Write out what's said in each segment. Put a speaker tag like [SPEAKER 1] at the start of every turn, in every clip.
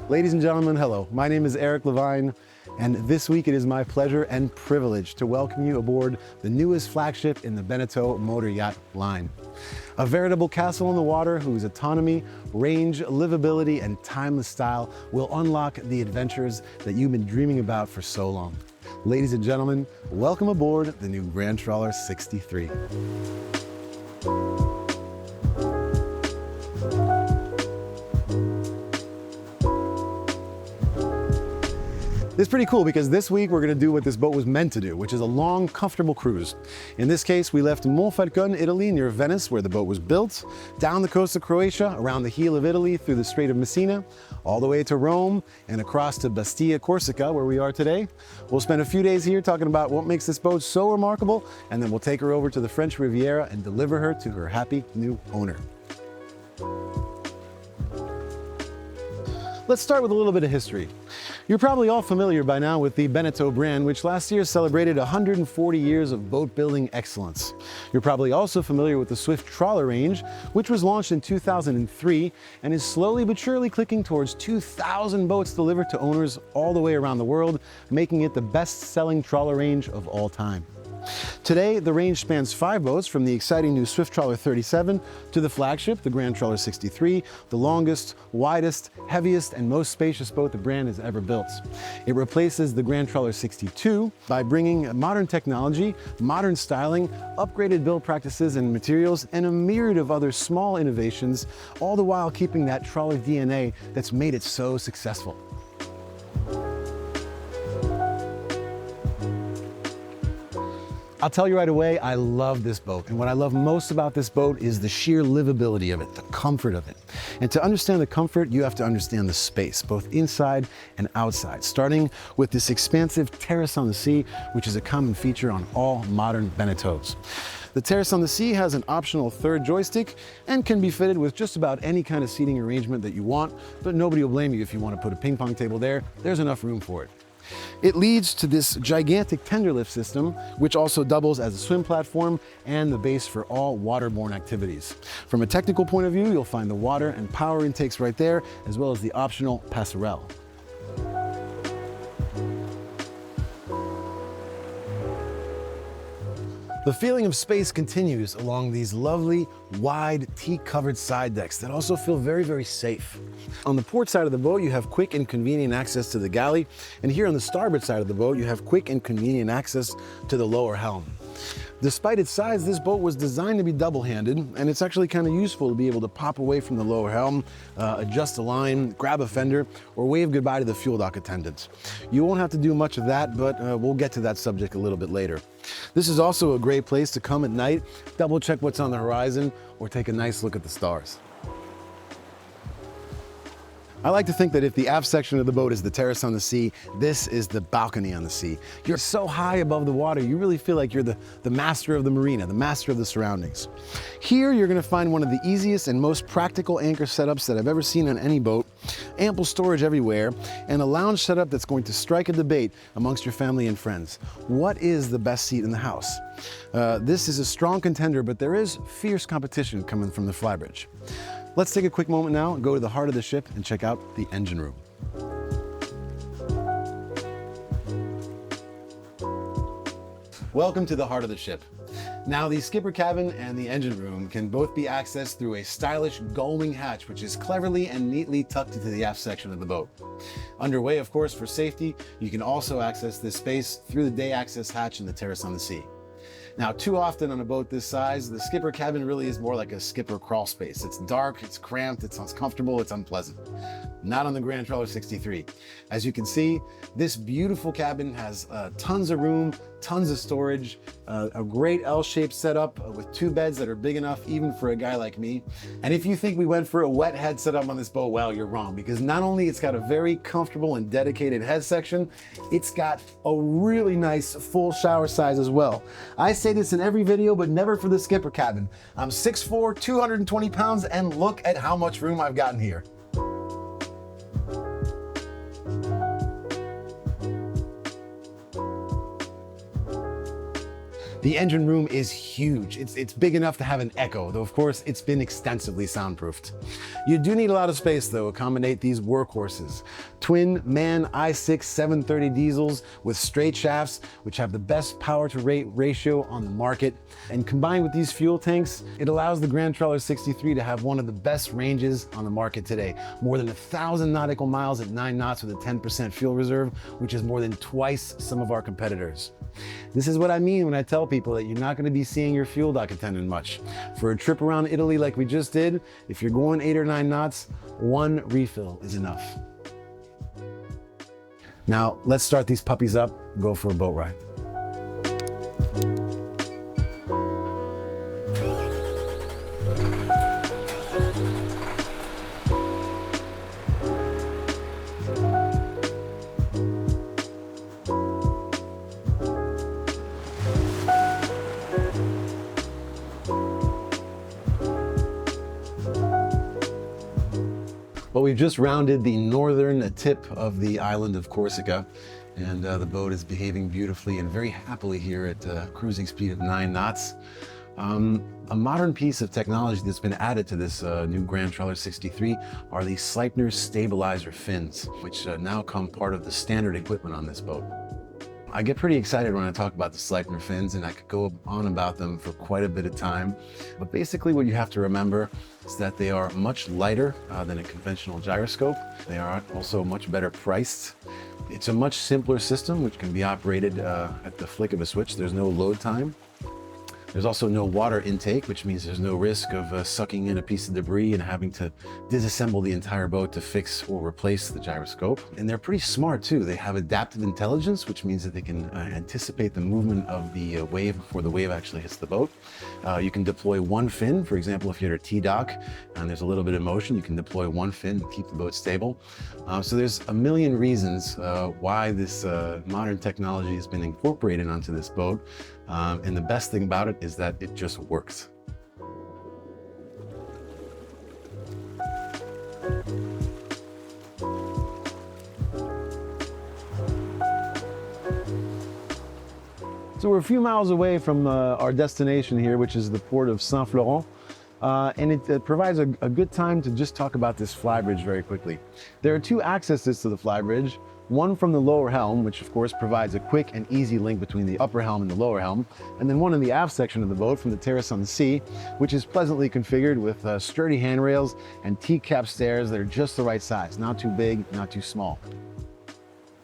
[SPEAKER 1] Ladies and gentlemen, hello. My name is Eric Levine, and this week it is my pleasure and privilege to welcome you aboard the newest flagship in the BENETEAU motor yacht line. A veritable castle in the water whose autonomy, range, livability, and timeless style will unlock the adventures that you've been dreaming about for so long. Ladies and gentlemen, welcome aboard the new Grand Trawler 63. It's pretty cool because this week we're going to do what this boat was meant to do, which is a long, comfortable cruise. In this case, we left Monfalcone, Italy, near Venice, where the boat was built, down the coast of Croatia, around the heel of Italy, through the Strait of Messina, all the way to Rome, and across to Bastia, Corsica, where we are today. We'll spend a few days here talking about what makes this boat so remarkable, and then we'll take her over to the French Riviera and deliver her to her happy new owner. Let's start with a little bit of history. You're probably all familiar by now with the BENETEAU brand, which last year celebrated 140 years of boat building excellence. You're probably also familiar with the Swift trawler range, which was launched in 2003 and is slowly but surely clicking towards 2,000 boats delivered to owners all the way around the world, making it the best-selling trawler range of all time. Today, the range spans 5 boats, from the exciting new Swift Trawler 37 to the flagship, the Grand Trawler 63, the longest, widest, heaviest, and most spacious boat the brand has ever built. It replaces the Grand Trawler 62 by bringing modern technology, modern styling, upgraded build practices and materials, and a myriad of other small innovations, all the while keeping that trawler DNA that's made it so successful. I'll tell you right away, I love this boat. And what I love most about this boat is the sheer livability of it, the comfort of it. And to understand the comfort, you have to understand the space, both inside and outside, starting with this expansive terrace on the sea, which is a common feature on all modern BENETEAUs. The terrace on the sea has an optional third joystick and can be fitted with just about any kind of seating arrangement that you want, but nobody will blame you if you want to put a ping pong table there. There's enough room for it. It leads to this gigantic tender lift system, which also doubles as a swim platform and the base for all waterborne activities. From a technical point of view, you'll find the water and power intakes right there, as well as the optional passerelle. The feeling of space continues along these lovely, wide, teak-covered side decks that also feel very, very safe. On the port side of the boat, you have quick and convenient access to the galley, and here on the starboard side of the boat, you have quick and convenient access to the lower helm. Despite its size, this boat was designed to be double-handed, and it's actually kind of useful to be able to pop away from the lower helm, adjust a line, grab a fender, or wave goodbye to the fuel dock attendants. You won't have to do much of that, but we'll get to that subject a little bit later. This is also a great place to come at night, double check what's on the horizon, or take a nice look at the stars. I like to think that if the aft section of the boat is the terrace on the sea, this is the balcony on the sea. You're so high above the water, you really feel like you're the master of the marina, the master of the surroundings. Here, you're gonna find one of the easiest and most practical anchor setups that I've ever seen on any boat, ample storage everywhere, and a lounge setup that's going to strike a debate amongst your family and friends. What is the best seat in the house? This is a strong contender, but there is fierce competition coming from the Flybridge. Let's take a quick moment now and go to the heart of the ship and check out the engine room. Welcome to the heart of the ship. Now, the skipper cabin and the engine room can both be accessed through a stylish gull-wing hatch, which is cleverly and neatly tucked into the aft section of the boat. Underway, of course, for safety, you can also access this space through the day access hatch in the terrace on the sea. Now, too often on a boat this size, the skipper cabin really is more like a skipper crawl space. It's dark, it's cramped, it's uncomfortable, it's unpleasant. Not on the Grand Trawler 63. As you can see, this beautiful cabin has tons of room, tons of storage, a great L-shaped setup with 2 beds that are big enough even for a guy like me. And if you think we went for a wet head setup on this boat, well, you're wrong, because not only it's got a very comfortable and dedicated head section, it's got a really nice full shower size as well. I say this in every video, but never for the skipper cabin. I'm 6'4", 220 pounds, and look at how much room I've gotten here. The engine room is huge. It's big enough to have an echo, though of course it's been extensively soundproofed. You do need a lot of space though to accommodate these workhorses. Twin MAN i6 730 diesels with straight shafts, which have the best power to rate ratio on the market. And combined with these fuel tanks, it allows the Grand Trawler 63 to have one of the best ranges on the market today. More than 1,000 nautical miles at 9 knots with a 10% fuel reserve, which is more than twice some of our competitors. This is what I mean when I tell people that you're not going to be seeing your fuel dock attendant much. For a trip around Italy like we just did, if you're going 8 or 9 knots, one refill is enough. Now, let's start these puppies up and go for a boat ride. Well, we've just rounded the northern tip of the island of Corsica, and the boat is behaving beautifully and very happily here at a cruising speed of 9 knots. A modern piece of technology that's been added to this new Grand Trawler 63 are the Sleipner stabilizer fins, which now come part of the standard equipment on this boat. I get pretty excited when I talk about the Sleipner fins, and I could go on about them for quite a bit of time. But basically what you have to remember is that they are much lighter than a conventional gyroscope. They are also much better priced. It's a much simpler system which can be operated at the flick of a switch. There's no load time. There's also no water intake, which means there's no risk of sucking in a piece of debris and having to disassemble the entire boat to fix or replace the gyroscope. And they're pretty smart too. They have adaptive intelligence, which means that they can anticipate the movement of the wave before the wave actually hits the boat. You can deploy one fin. For example, if you're at a T-dock and there's a little bit of motion, you can deploy one fin and keep the boat stable. So there's a million reasons why this modern technology has been incorporated onto this boat. And the best thing about it is that it just works. So we're a few miles away from our destination here, which is the port of Saint-Florent. And it provides a good time to just talk about this flybridge very quickly. There are two accesses to the flybridge. One from the lower helm, which of course provides a quick and easy link between the upper helm and the lower helm, and then one in the aft section of the boat from the terrace on the sea, which is pleasantly configured with sturdy handrails and T-cap stairs that are just the right size, not too big, not too small.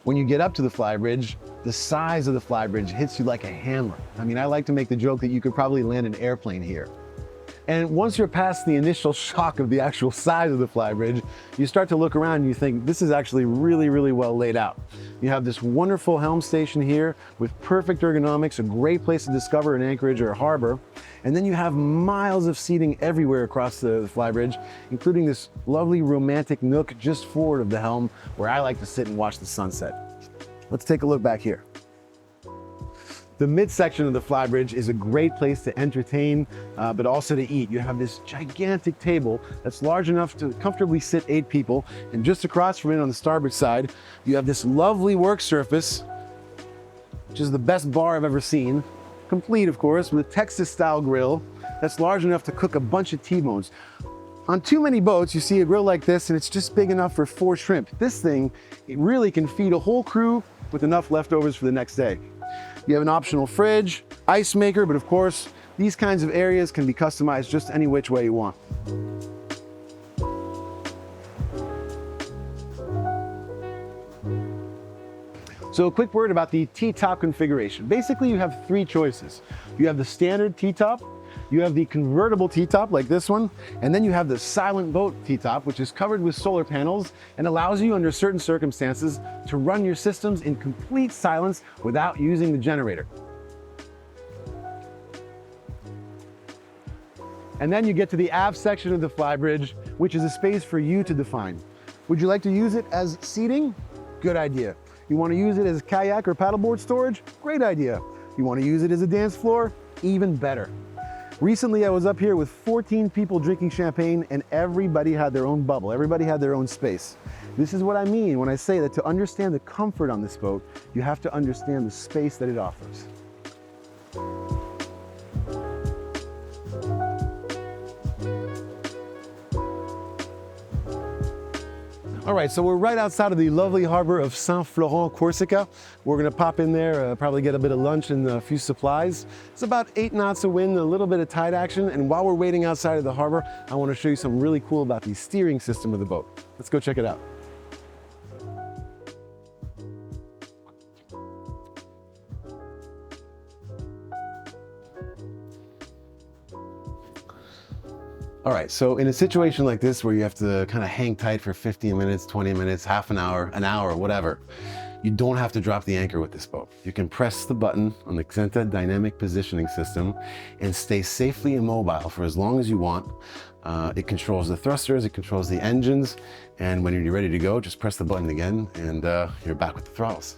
[SPEAKER 1] When you get up to the flybridge, the size of the flybridge hits you like a hammer. I mean, I like to make the joke that you could probably land an airplane here. And once you're past the initial shock of the actual size of the flybridge, you start to look around and you think, this is actually really, really well laid out. You have this wonderful helm station here with perfect ergonomics, a great place to discover an anchorage or a harbor. And then you have miles of seating everywhere across the flybridge, including this lovely romantic nook just forward of the helm where I like to sit and watch the sunset. Let's take a look back here. The midsection of the flybridge is a great place to entertain, but also to eat. You have this gigantic table that's large enough to comfortably sit 8 people. And just across from it on the starboard side, you have this lovely work surface, which is the best bar I've ever seen. Complete, of course, with a Texas-style grill that's large enough to cook a bunch of T-bones. On too many boats, you see a grill like this, and it's just big enough for 4 shrimp. This thing, it really can feed a whole crew with enough leftovers for the next day. You have an optional fridge, ice maker, but of course, these kinds of areas can be customized just any which way you want. So a quick word about the T-top configuration. Basically, you have 3 choices. You have the standard T-top, you have the convertible T-top like this one, and then you have the silent boat T-top, which is covered with solar panels and allows you under certain circumstances to run your systems in complete silence without using the generator. And then you get to the aft section of the flybridge, which is a space for you to define. Would you like to use it as seating? Good idea. You want to use it as kayak or paddleboard storage? Great idea. You want to use it as a dance floor? Even better. Recently, I was up here with 14 people drinking champagne, and everybody had their own bubble. Everybody had their own space. This is what I mean when I say that to understand the comfort on this boat, you have to understand the space that it offers. All right, so we're right outside of the lovely harbor of Saint-Florent, Corsica. We're gonna pop in there, probably get a bit of lunch and a few supplies. It's about 8 knots of wind, a little bit of tide action, and while we're waiting outside of the harbor, I wanna show you something really cool about the steering system of the boat. Let's go check it out. All right, so in a situation like this where you have to kind of hang tight for 15 minutes, 20 minutes, half an hour, whatever, you don't have to drop the anchor with this boat. You can press the button on the Xenta dynamic positioning system and stay safely immobile for as long as you want. It controls the thrusters, it controls the engines, and when you're ready to go, just press the button again and you're back with the throttles.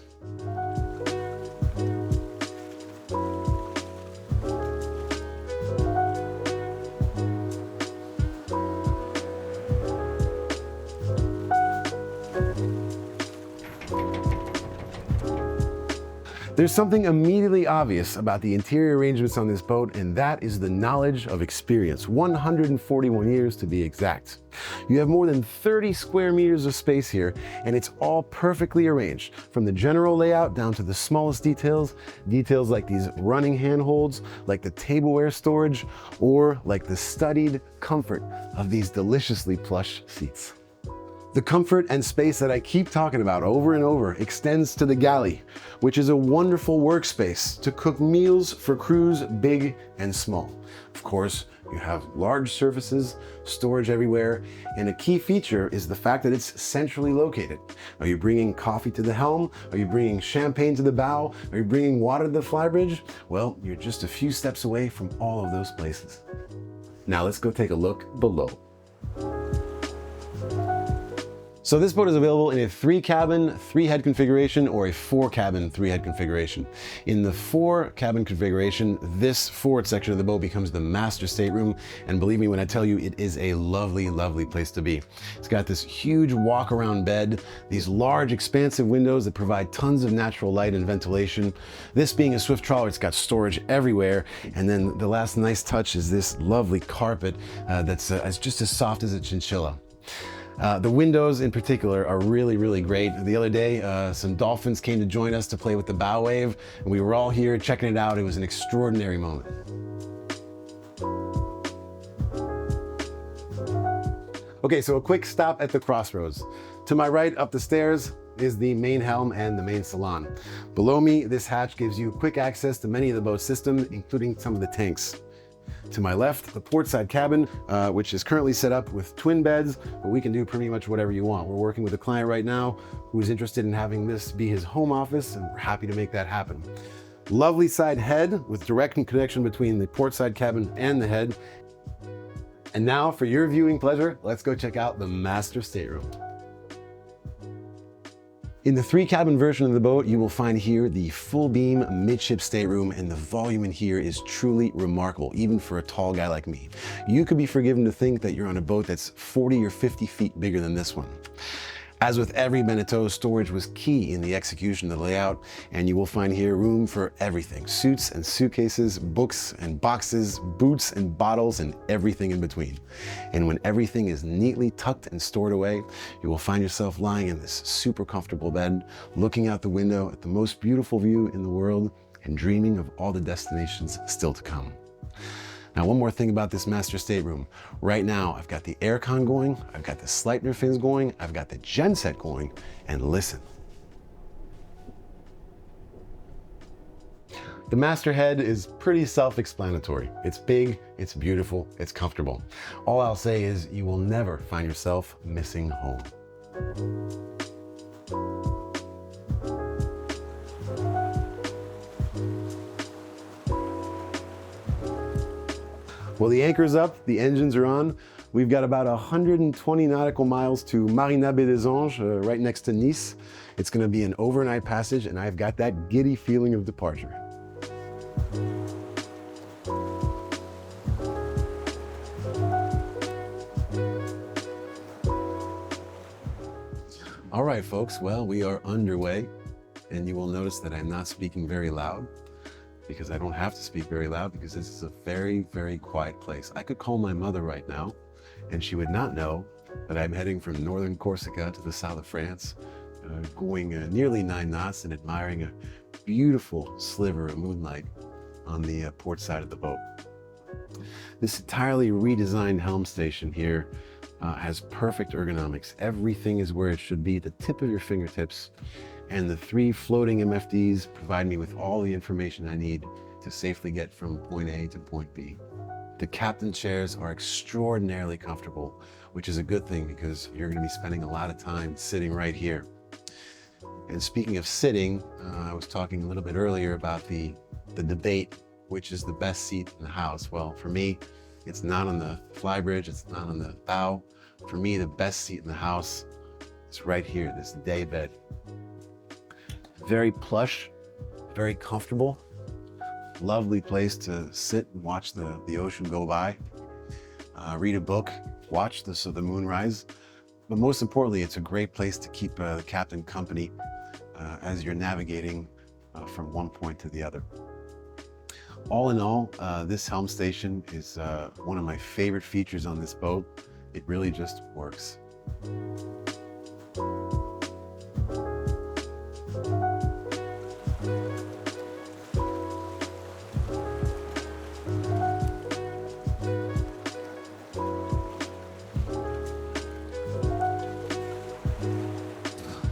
[SPEAKER 1] There's something immediately obvious about the interior arrangements on this boat, and that is the knowledge of experience, 141 years to be exact. You have more than 30 square meters of space here, and it's all perfectly arranged, from the general layout down to the smallest details like these running handholds, like the tableware storage, or like the studied comfort of these deliciously plush seats. The comfort and space that I keep talking about over and over extends to the galley, which is a wonderful workspace to cook meals for crews big and small. Of course, you have large surfaces, storage everywhere, and a key feature is the fact that it's centrally located. Are you bringing coffee to the helm? Are you bringing champagne to the bow? Are you bringing water to the Flybridge? Well, you're just a few steps away from all of those places. Now let's go take a look below. So this boat is available in a 3-cabin, 3-head configuration or a 4-cabin, 3-head configuration. In the 4-cabin configuration, this forward section of the boat becomes the master stateroom, and believe me when I tell you, it is a lovely, lovely place to be. It's got this huge walk-around bed, these large expansive windows that provide tons of natural light and ventilation. This being a swift trawler, it's got storage everywhere, and then the last nice touch is this lovely carpet that's just as soft as a chinchilla. The windows in particular are really, really great. The other day, some dolphins came to join us to play with the bow wave, and we were all here checking it out. It was an extraordinary moment. Okay, so a quick stop at the crossroads. To my right, up the stairs, is the main helm and the main salon. Below me, this hatch gives you quick access to many of the boat's systems, including some of the tanks. To my left, the portside cabin, which is currently set up with twin beds, but we can do pretty much whatever you want. We're working with a client right now who's interested in having this be his home office, and we're happy to make that happen. Lovely side head with direct connection between the portside cabin and the head. And now, for your viewing pleasure, let's go check out the master stateroom. In the 3-cabin version of the boat, you will find here the full beam midship stateroom, and the volume in here is truly remarkable, even for a tall guy like me. You could be forgiven to think that you're on a boat that's 40 or 50 feet bigger than this one. As with every BENETEAU, storage was key in the execution of the layout, and you will find here room for everything. Suits and suitcases, books and boxes, boots and bottles, and everything in between. And when everything is neatly tucked and stored away, you will find yourself lying in this super comfortable bed, looking out the window at the most beautiful view in the world, and dreaming of all the destinations still to come. Now, one more thing about this master stateroom. Right now, I've got the aircon going, I've got the Sleipner fins going, I've got the genset going, and listen. The master head is pretty self-explanatory. It's big, it's beautiful, it's comfortable. All I'll say is you will never find yourself missing home. Well, the anchor's up, the engines are on. We've got about 120 nautical miles to Marina Baie des Anges, right next to Nice. It's gonna be an overnight passage, and I've got that giddy feeling of departure. All right, folks, well, we are underway, and you will notice that I'm not speaking very loud, because I don't have to speak very loud, because this is a very, very quiet place. I could call my mother right now, and she would not know But I'm heading from northern Corsica to the south of France, going nearly 9 knots and admiring a beautiful sliver of moonlight on the port side of the boat. This entirely redesigned helm station here has perfect ergonomics. Everything is where it should be, the tip of your fingertips, and the 3 floating MFDs provide me with all the information I need to safely get from point A to point B. The captain chairs are extraordinarily comfortable, which is a good thing because you're going to be spending a lot of time sitting right here. And speaking of sitting, I was talking a little bit earlier about the debate, which is the best seat in the house. Well, for me, it's not on the Flybridge, it's not on the bow. For me, the best seat in the house is right here, this day bed. Very plush, very comfortable. Lovely place to sit and watch the ocean go by, read a book, watch the moonrise. But most importantly, it's a great place to keep the captain company as you're navigating from one point to the other. All in all, this helm station is one of my favorite features on this boat. It really just works.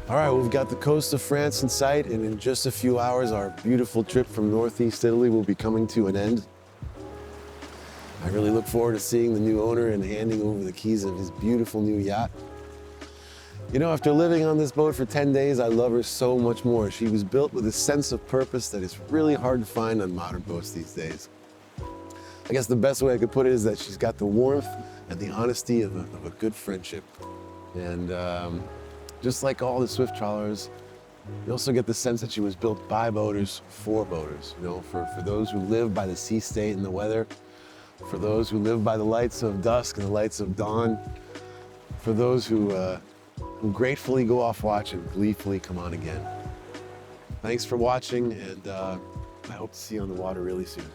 [SPEAKER 1] All right, well, we've got the coast of France in sight, and in just a few hours, our beautiful trip from Northeast Italy will be coming to an end. I really look forward to seeing the new owner and handing over the keys of his beautiful new yacht. You know, after living on this boat for 10 days, I love her so much more. She was built with a sense of purpose that is really hard to find on modern boats these days. I guess the best way I could put it is that she's got the warmth and the honesty of a good friendship. And just like all the Swift trawlers, you also get the sense that she was built by boaters for boaters. You know, for those who live by the sea state and the weather, for those who live by the lights of dusk and the lights of dawn, for those who gratefully go off watch and gleefully come on again. Thanks for watching, and I hope to see you on the water really soon.